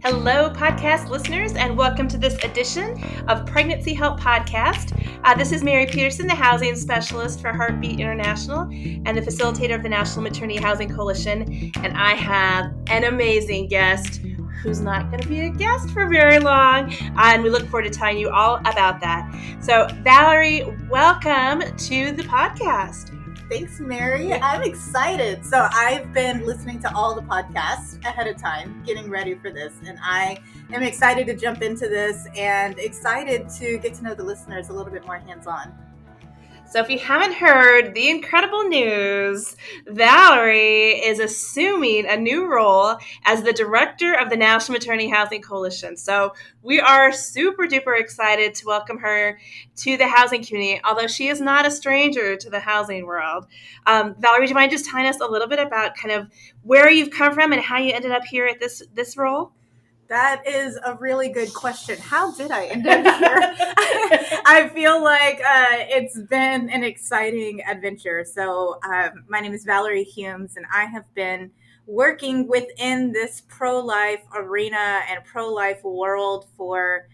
Hello, podcast listeners, and welcome to this edition of Pregnancy Help Podcast. This is Mary Peterson, the housing specialist for Heartbeat International and the facilitator of the National Maternity Housing Coalition. And I have an amazing guest who's not going to be a guest for very long, and we look forward to telling you all about that. So, Valerie, welcome to the podcast. Thanks, Mary. I'm excited. So I've been listening to all the podcasts ahead of time, getting ready for this. And I am excited to jump into this and excited to get to know the listeners a little bit more hands-on. So if you haven't heard the incredible news, Valerie is assuming a new role as the director of the National Maternity Housing Coalition. So we are super duper excited to welcome her to the housing community, although she is not a stranger to the housing world. Valerie, do you mind just telling us a little bit about kind of where you've come from and how you ended up here at this role? That is a really good question. How did I end up here? I feel like it's been an exciting adventure. So my name is Valerie Humes, and I have been working within this pro-life arena and pro-life world for,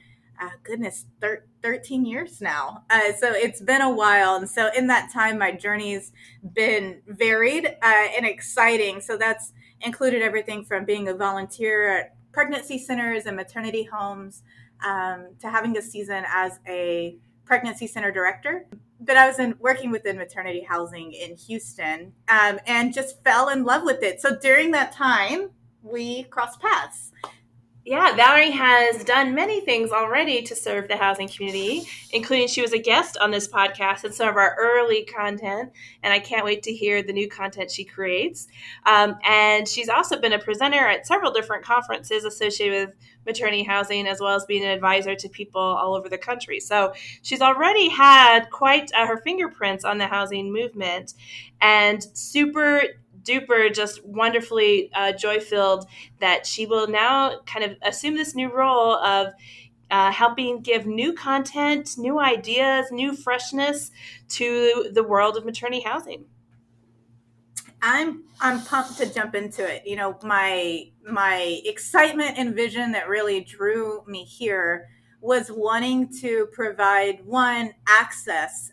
13 years now. So it's been a while. And so in that time, my journey's been varied and exciting. So that's included everything from being a volunteer at pregnancy centers and maternity homes, to having a season as a pregnancy center director. But I was working within maternity housing in Houston, and just fell in love with it. So during that time, we crossed paths. Yeah, Valerie has done many things already to serve the housing community, including she was a guest on this podcast and some of our early content, and I can't wait to hear the new content she creates. And she's also been a presenter at several different conferences associated with maternity housing, as well as being an advisor to people all over the country. So she's already had quite her fingerprints on the housing movement, and super duper just wonderfully joy-filled that she will now kind of assume this new role of helping give new content, new ideas, new freshness to the world of maternity housing. I'm pumped to jump into it. You know, my excitement and vision that really drew me here was wanting to provide access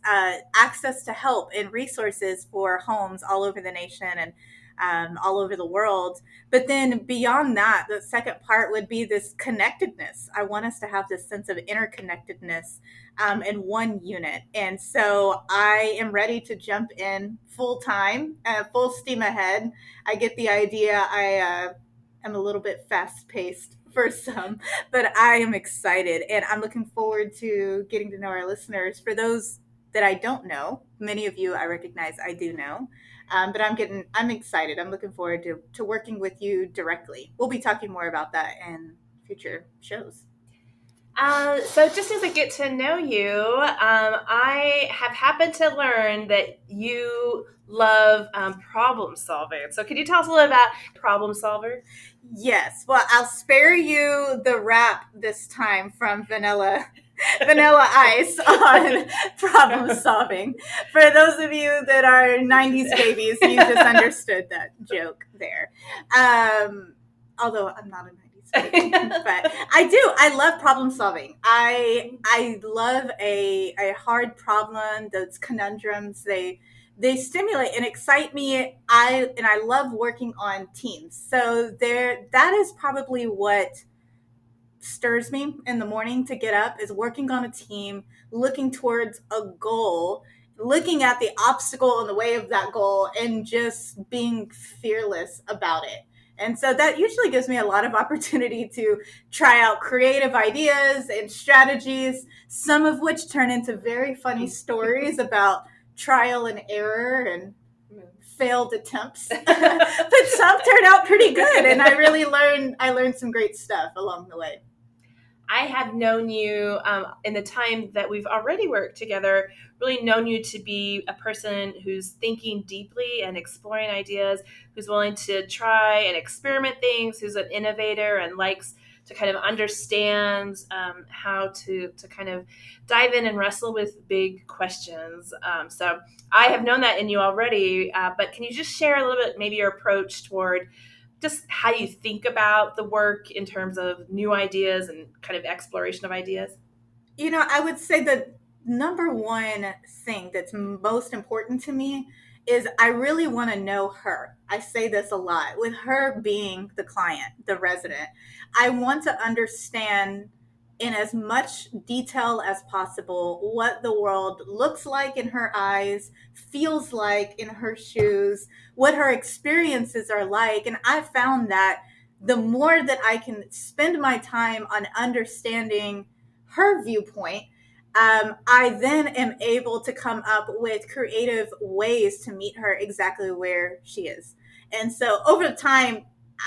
to help and resources for homes all over the nation and all over the world. But then beyond that, the second part would be this connectedness. I want us to have this sense of interconnectedness in one unit. And so I am ready to jump in full time, full steam ahead. I get the idea. I am a little bit fast paced for some, but I am excited, and I'm looking forward to getting to know our listeners. For those that I don't know, many of you I recognize I do know, but I'm excited. I'm looking forward to working with you directly. We'll be talking more about that in future shows. So just as I get to know you, I have happened to learn that you love problem solving. So could you tell us a little about problem solver? Yes. Well, I'll spare you the rap this time from Vanilla Ice on problem solving. For those of you that are 90s babies, you just understood that joke there. Although I'm not a 90s baby, but I love problem solving. I love a hard problem, those conundrums. They stimulate and excite me. I love working on teams. So that is probably what stirs me in the morning to get up, is working on a team, looking towards a goal, looking at the obstacle in the way of that goal, and just being fearless about it. And so that usually gives me a lot of opportunity to try out creative ideas and strategies, some of which turn into very funny stories about trial and error and failed attempts. But some turned out pretty good, and I learned some great stuff along the way. I have known you in the time that we've already worked together, really known you to be a person who's thinking deeply and exploring ideas, who's willing to try and experiment things, who's an innovator and likes to kind of understand how to kind of dive in and wrestle with big questions. So I have known that in you already, but can you just share a little bit maybe your approach toward just how you think about the work in terms of new ideas and kind of exploration of ideas? I would say the number one thing that's most important to me is I really want to know her. I say this a lot with her being the client, the resident. I want to understand in as much detail as possible what the world looks like in her eyes, feels like in her shoes, what her experiences are like. And I found that the more that I can spend my time on understanding her viewpoint, I then am able to come up with creative ways to meet her exactly where she is. And so over time,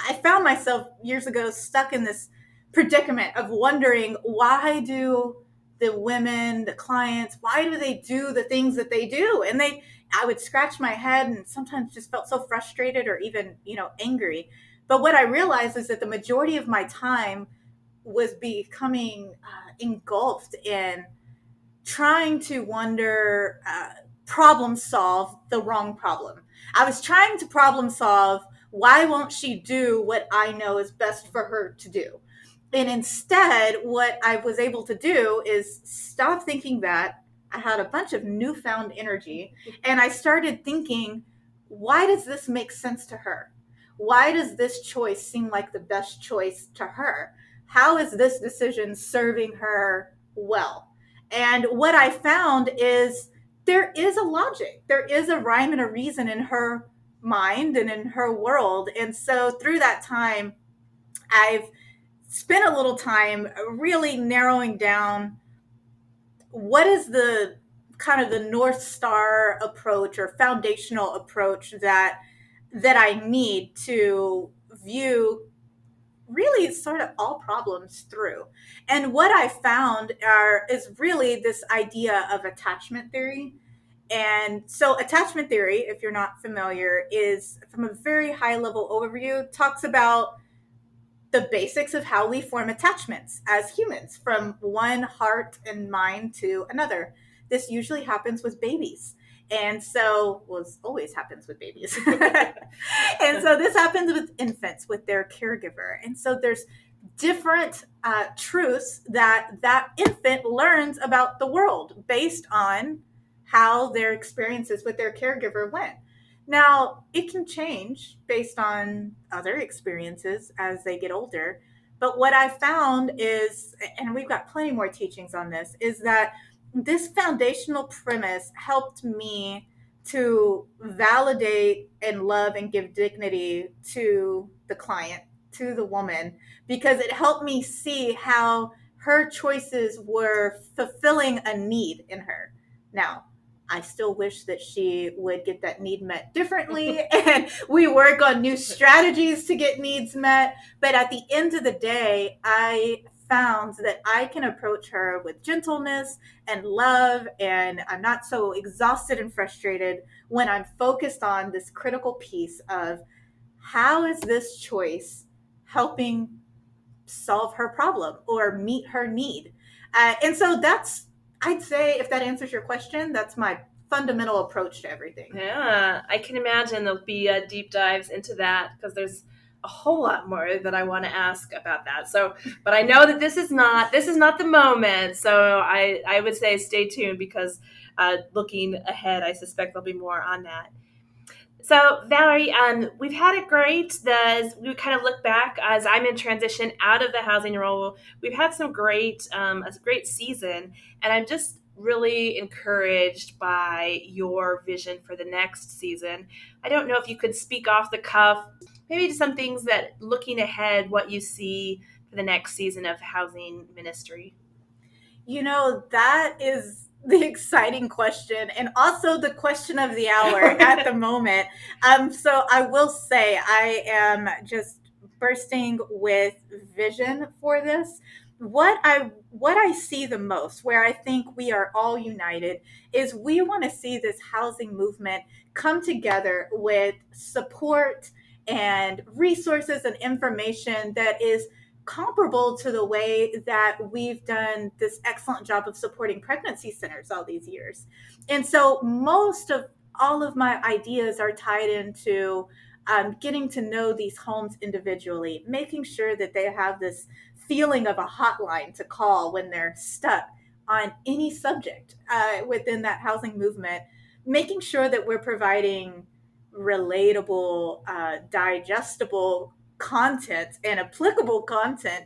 I found myself years ago stuck in this predicament of wondering, why do the women, the clients, why do they do the things that they do? And I would scratch my head and sometimes just felt so frustrated or even, angry. But what I realized is that the majority of my time was becoming engulfed in trying to problem solve the wrong problem. I was trying to problem solve, why won't she do what I know is best for her to do? And instead, what I was able to do is stop thinking that. I had a bunch of newfound energy, and I started thinking, why does this make sense to her? Why does this choice seem like the best choice to her? How is this decision serving her well? And what I found is there is a logic, there is a rhyme and a reason in her mind and in her world. And so through that time, I've spent a little time really narrowing down what is the kind of the North Star approach or foundational approach that I need to view really sort of all problems through. And what I found is really this idea of attachment theory. And so attachment theory, if you're not familiar, is from a very high level overview, talks about the basics of how we form attachments as humans from one heart and mind to another. This usually happens with babies. And so, well, it always happens with babies. And so this happens with infants, with their caregiver. And so there's different truths that infant learns about the world based on how their experiences with their caregiver went. Now, it can change based on other experiences as they get older. But what I found is, and we've got plenty more teachings on this, is that this foundational premise helped me to validate and love and give dignity to the client, to the woman, because it helped me see how her choices were fulfilling a need in her. Now, I still wish that she would get that need met differently and we work on new strategies to get needs met. But at the end of the day, I found that I can approach her with gentleness and love, and I'm not so exhausted and frustrated when I'm focused on this critical piece of how is this choice helping solve her problem or meet her need. And so that's, I'd say, if that answers your question, that's my fundamental approach to everything. Yeah, I can imagine there'll be deep dives into that because there's a whole lot more that I want to ask about that. So, but I know that this is not the moment. So I would say stay tuned because looking ahead, I suspect there'll be more on that. So, Valerie, we've had it great. As we kind of look back as I'm in transition out of the housing role, we've had some a great season, and I'm just really encouraged by your vision for the next season. I don't know if you could speak off the cuff, maybe to some things that looking ahead, what you see for the next season of housing ministry. That is the exciting question and also the question of the hour at the moment. So I will say I am just bursting with vision for this. What I see the most, where I think we are all united, is we want to see this housing movement come together with support and resources and information that is comparable to the way that we've done this excellent job of supporting pregnancy centers all these years. And so most of all of my ideas are tied into getting to know these homes individually, making sure that they have this feeling of a hotline to call when they're stuck on any subject within that housing movement, making sure that we're providing relatable, digestible content and applicable content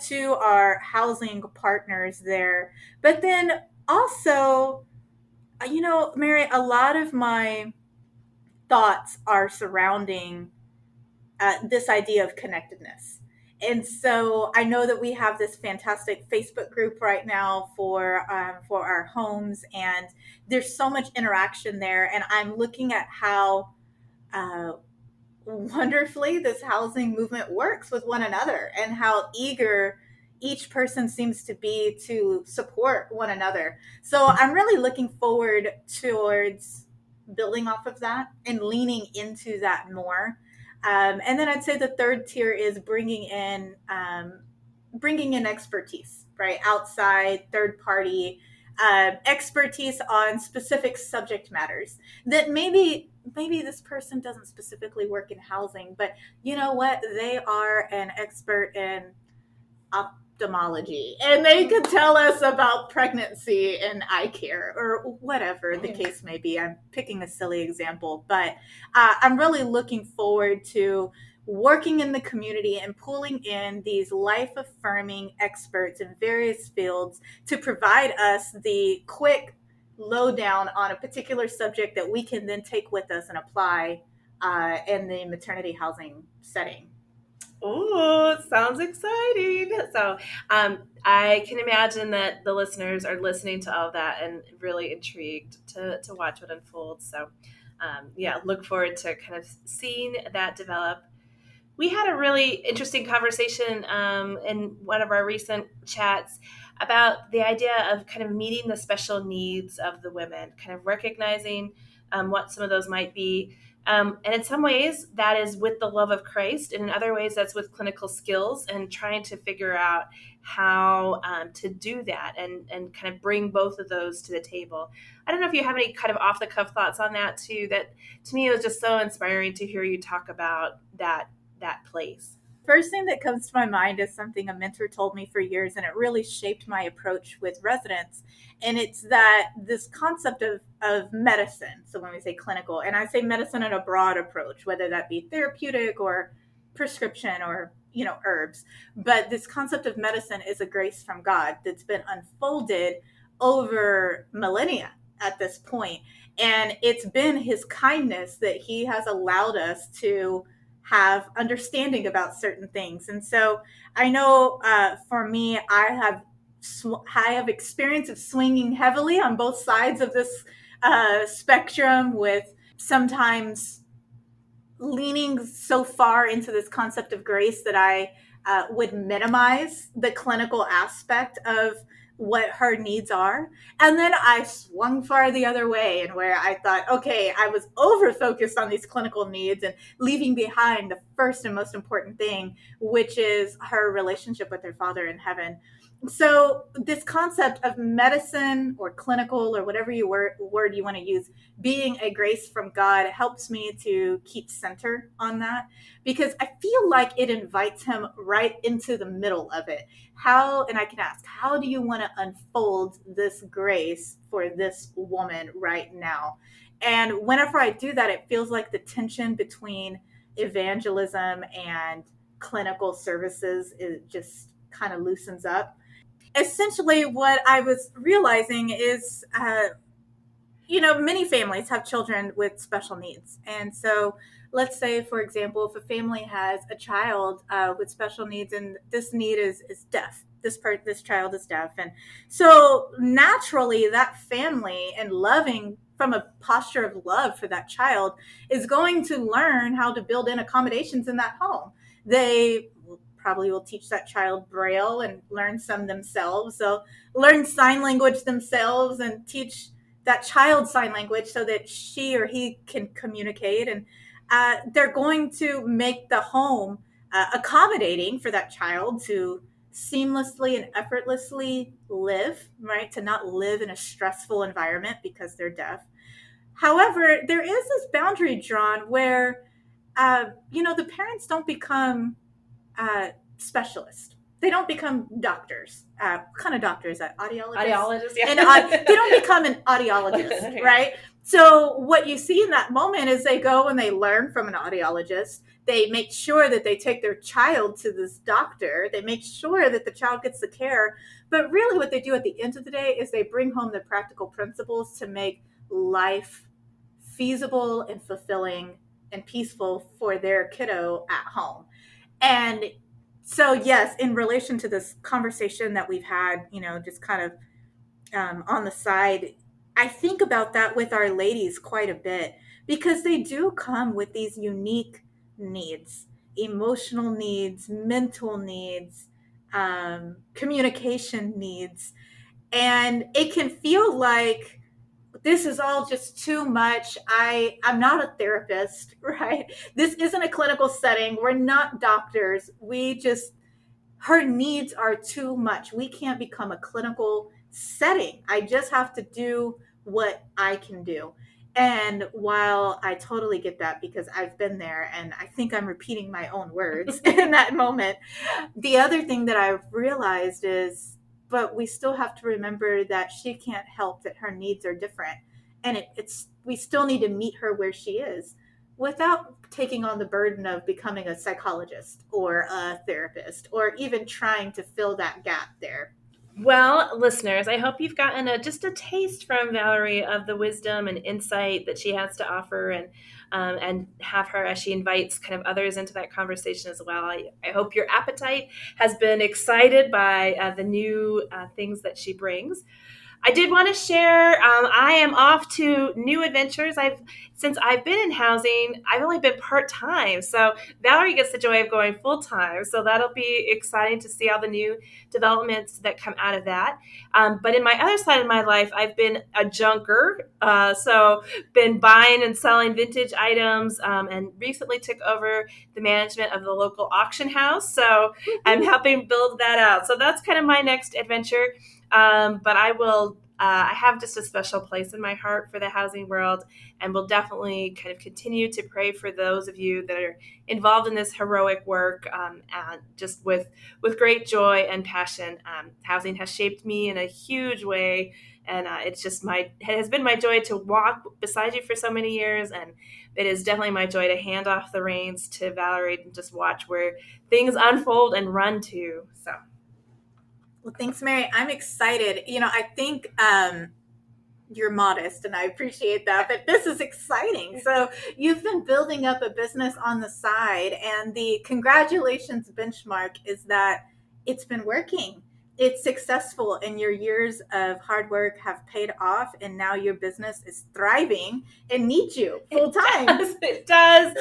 to our housing partners there. But then also, Mary, a lot of my thoughts are surrounding this idea of connectedness. And so I know that we have this fantastic Facebook group right now for our homes, and there's so much interaction there. And I'm looking at how uh, wonderfully this housing movement works with one another, and how eager each person seems to be to support one another. So I'm really looking forward towards building off of that and leaning into that more. And then I'd say the third tier is bringing in expertise, right? Outside third party expertise on specific subject matters that maybe this person doesn't specifically work in housing, but you know what? They are an expert in ophthalmology, and they could tell us about pregnancy and eye care or whatever the case may be. I'm picking a silly example, but I'm really looking forward to working in the community and pulling in these life affirming experts in various fields to provide us the quick lowdown on a particular subject that we can then take with us and apply in the maternity housing setting. Oh, sounds exciting. So, I can imagine that the listeners are listening to all of that and really intrigued to watch what unfolds. So, yeah, look forward to kind of seeing that develop. We had a really interesting conversation in one of our recent chats about the idea of kind of meeting the special needs of the women, kind of recognizing what some of those might be. And in some ways, that is with the love of Christ. And in other ways, that's with clinical skills and trying to figure out how to do that and kind of bring both of those to the table. I don't know if you have any kind of off the cuff thoughts on that, too. That to me, it was just so inspiring to hear you talk about that place. First thing that comes to my mind is something a mentor told me for years, and it really shaped my approach with residents. And it's that this concept of medicine. So when we say clinical, and I say medicine in a broad approach, whether that be therapeutic or prescription or herbs, but this concept of medicine is a grace from God that's been unfolded over millennia at this point. And it's been his kindness that he has allowed us to have understanding about certain things. And so I know for me, I have experience of swinging heavily on both sides of this spectrum, with sometimes leaning so far into this concept of grace that I would minimize the clinical aspect of what her needs are. And then I swung far the other way, and where I thought, okay, I was over focused on these clinical needs and leaving behind the first and most important thing, which is her relationship with her Father in heaven. So this concept of medicine or clinical or whatever word you want to use being a grace from God helps me to keep center on that, because I feel like it invites him right into the middle of it. And I can ask, how do you want to unfold this grace for this woman right now? And whenever I do that, it feels like the tension between evangelism and clinical services is just kind of loosens up. Essentially, what I was realizing is, many families have children with special needs. And so let's say, for example, if a family has a child with special needs, and this need is deaf, this child is deaf. And so naturally that family, and loving from a posture of love for that child, is going to learn how to build in accommodations in that home. They probably will teach that child Braille and learn some themselves. They'll learn sign language themselves and teach that child sign language so that she or he can communicate. And they're going to make the home accommodating for that child to seamlessly and effortlessly live, right? To not live in a stressful environment because they're deaf. However, there is this boundary drawn where the parents don't become specialists. They don't become doctors. What kind of doctor is that? Audiologist, yeah. They don't become an audiologist, right? So what you see in that moment is they go and they learn from an audiologist. They make sure that they take their child to this doctor. They make sure that the child gets the care. But really what they do at the end of the day is they bring home the practical principles to make life feasible and fulfilling and peaceful for their kiddo at home. And so, yes, in relation to this conversation that we've had, just kind of on the side, I think about that with our ladies quite a bit because they do come with these unique needs, emotional needs, mental needs, communication needs. And it can feel like this is all just too much. I'm not a therapist, right? This isn't a clinical setting. We're not doctors. Her needs are too much. We can't become a clinical setting. I just have to do what I can do. And while I totally get that because I've been there and I think I'm repeating my own words in that moment, the other thing that I've realized is, but we still have to remember that she can't help that her needs are different. And we still need to meet her where she is without taking on the burden of becoming a psychologist or a therapist or even trying to fill that gap there. Well, listeners, I hope you've gotten just a taste from Valerie of the wisdom and insight that she has to offer, and have her as she invites kind of others into that conversation as well. I hope your appetite has been excited by the new things that she brings. I did want to share, I am off to new adventures. Since I've been in housing, I've only been part-time. So Valerie gets the joy of going full-time. So that'll be exciting to see all the new developments that come out of that. But in my other side of my life, I've been a junker. So been buying and selling vintage items, and recently took over the management of the local auction house. So I'm helping build that out. So that's kind of my next adventure. But I have just a special place in my heart for the housing world, and will definitely kind of continue to pray for those of you that are involved in this heroic work, and just with great joy and passion. Housing has shaped me in a huge way, and it has been my joy to walk beside you for so many years, and it is definitely my joy to hand off the reins to Valerie and just watch where things unfold and run to. So. Well, thanks, Mary. I'm excited. I think you're modest, and I appreciate that, but this is exciting. So you've been building up a business on the side, and the congratulations benchmark is that it's been working. It's successful, and your years of hard work have paid off, and now your business is thriving and needs you full time. It does.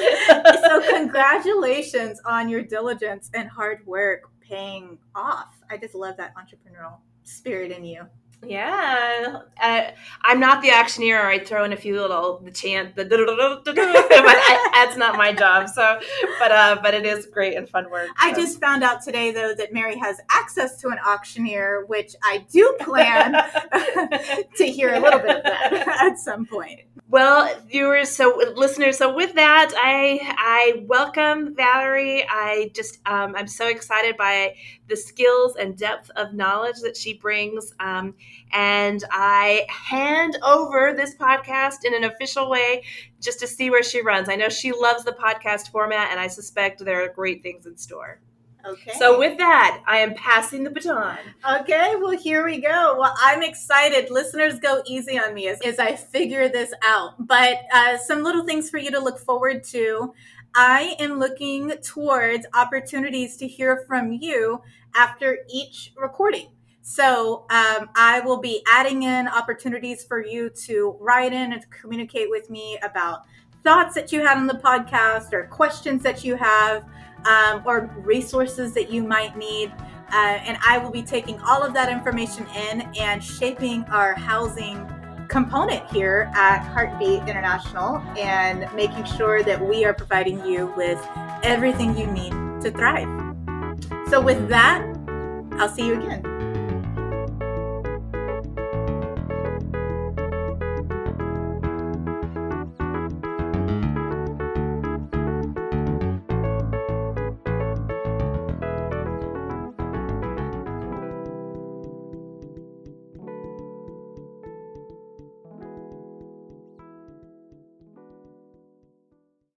So congratulations on your diligence and hard work paying off. I just love that entrepreneurial spirit in you. Yeah, I'm not the auctioneer. I throw in a few the chant, but that's not my job. So, but it is great and fun work. So. I just found out today, though, that Mary has access to an auctioneer, which I do plan to hear a little bit of that at some point. Well, listeners, so with that, I welcome Valerie. I'm so excited by the skills and depth of knowledge that she brings. And I hand over this podcast in an official way just to see where she runs. I know she loves the podcast format, and I suspect there are great things in store. Okay. So with that, I am passing the baton. Okay, well, here we go. Well, I'm excited. Listeners, go easy on me as I figure this out. But some little things for you to look forward to. I am looking towards opportunities to hear from you after each recording. So I will be adding in opportunities for you to write in and to communicate with me about thoughts that you had on the podcast or questions that you have, or resources that you might need. And I will be taking all of that information in and shaping our housing component here at Heartbeat International and making sure that we are providing you with everything you need to thrive. So with that, I'll see you again.